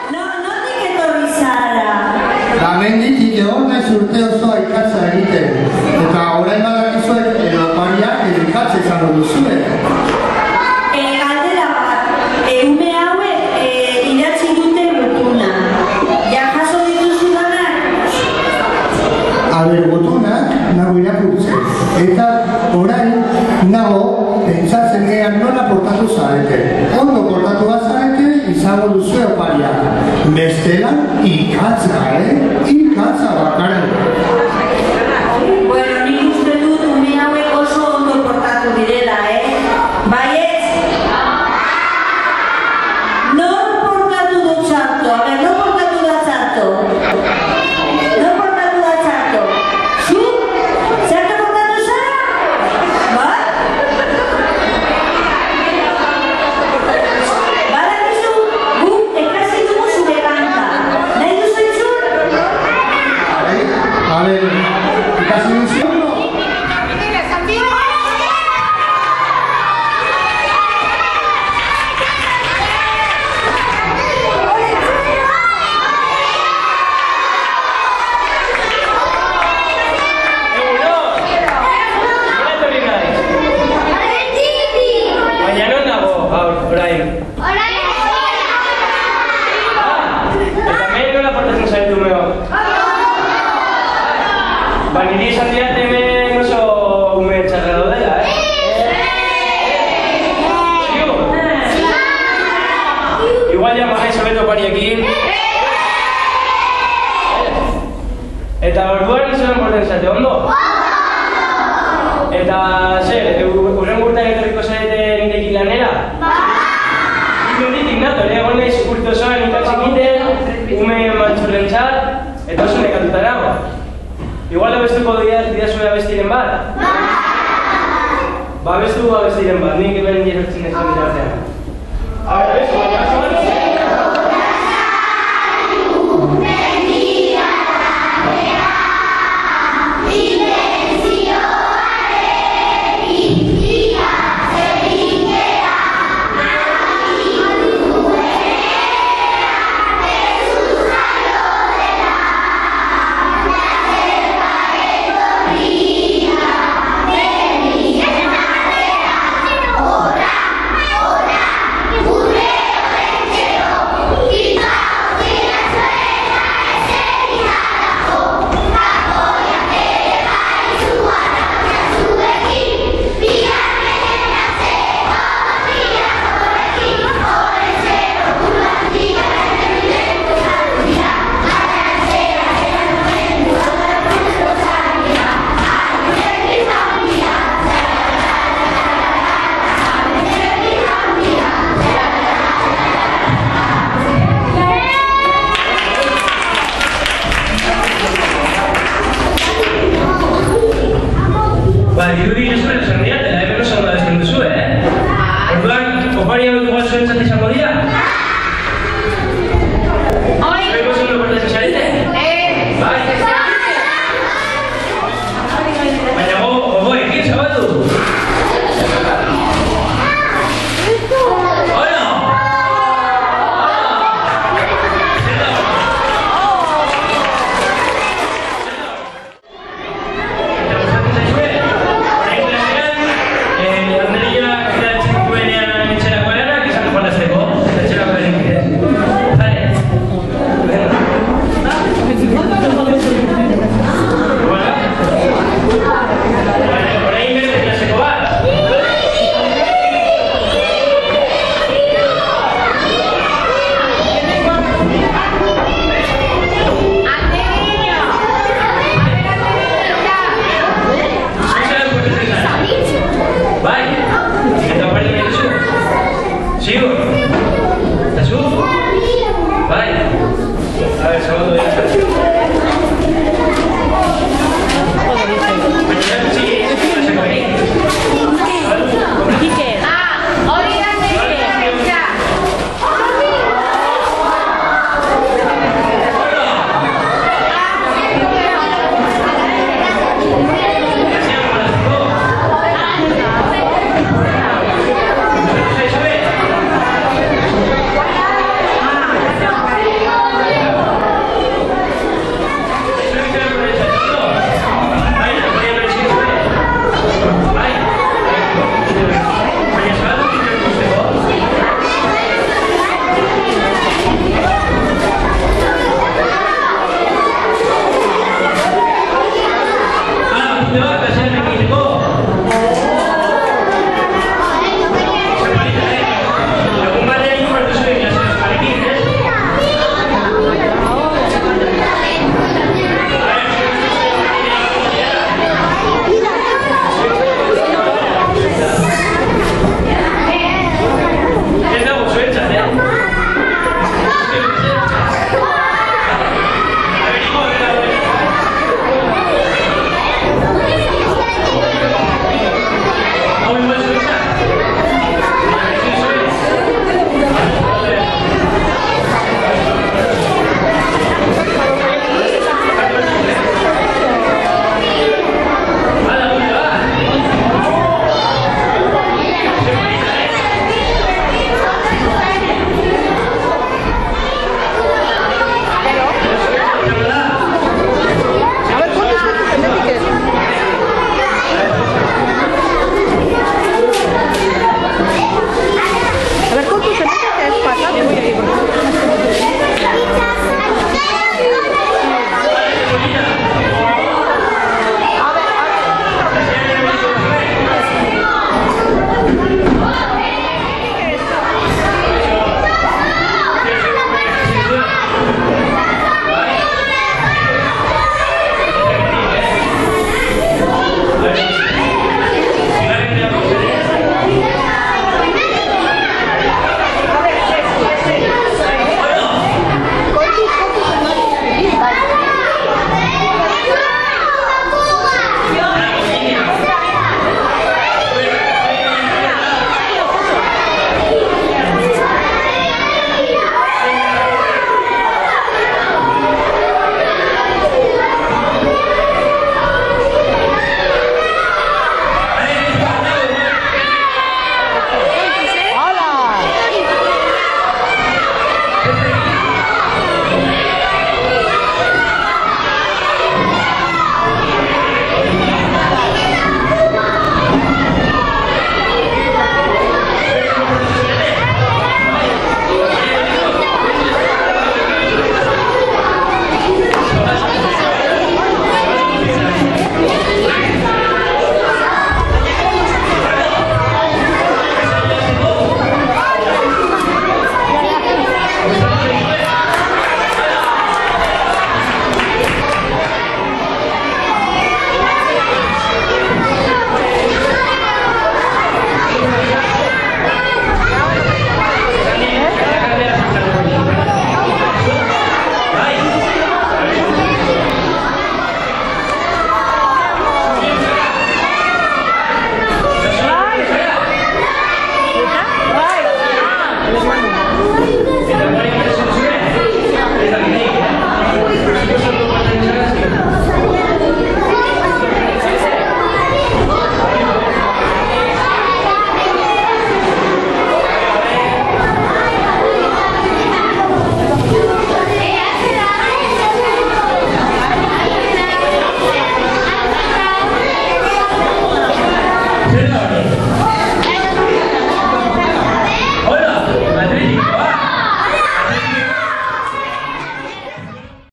Notik etorri zara? Menditik egon naiz urte osoa ikatza egiten, eta orain badakizuek opariak ikatza izango duzue. Galdera bat, ume hauek idatzi dute gutuna. Ja jaso dituzudanak? Gutunak nago irakurtzen, eta orain nago pentsatzen gehan nola portatu zarete. Ondo portatu bazarete izango duzue opariak. Bestelan ikatza, ikatza bakaren. Bueno, nik uste dut ume hauek oso ondo portatu direla, Baietz? Nor portatu du txarto? A ber, nor portatu da txarto? Nor portatu da txarto? Zu? Zerto portatu zara? Bat? Badakizu, guk ekasi dugu zure kanta. Nahi duzu entzun? A ver, ikasi duzu? Niri esan diat hemen oso ume txarra daudela, Ziu? Igual ja magai sobeto pariekin. Eta orduan zelan porten zate, ondo? Eta, urren gurtan etorriko zarete nirekin lanera? Nirekin nato, egon naiz urte osoan ikatzik egiten, ume mantxurren txat, eta oso nekatuta nago. Igual abestuko didazue abestiren bat? Ba, abestu abestiren bat, nik hemen jerartzen ezan dira artean. Abestu, irudi zuen esan diat, eta hemen oso da esan duzu, Orduan, opari hau igual zuen izango dira?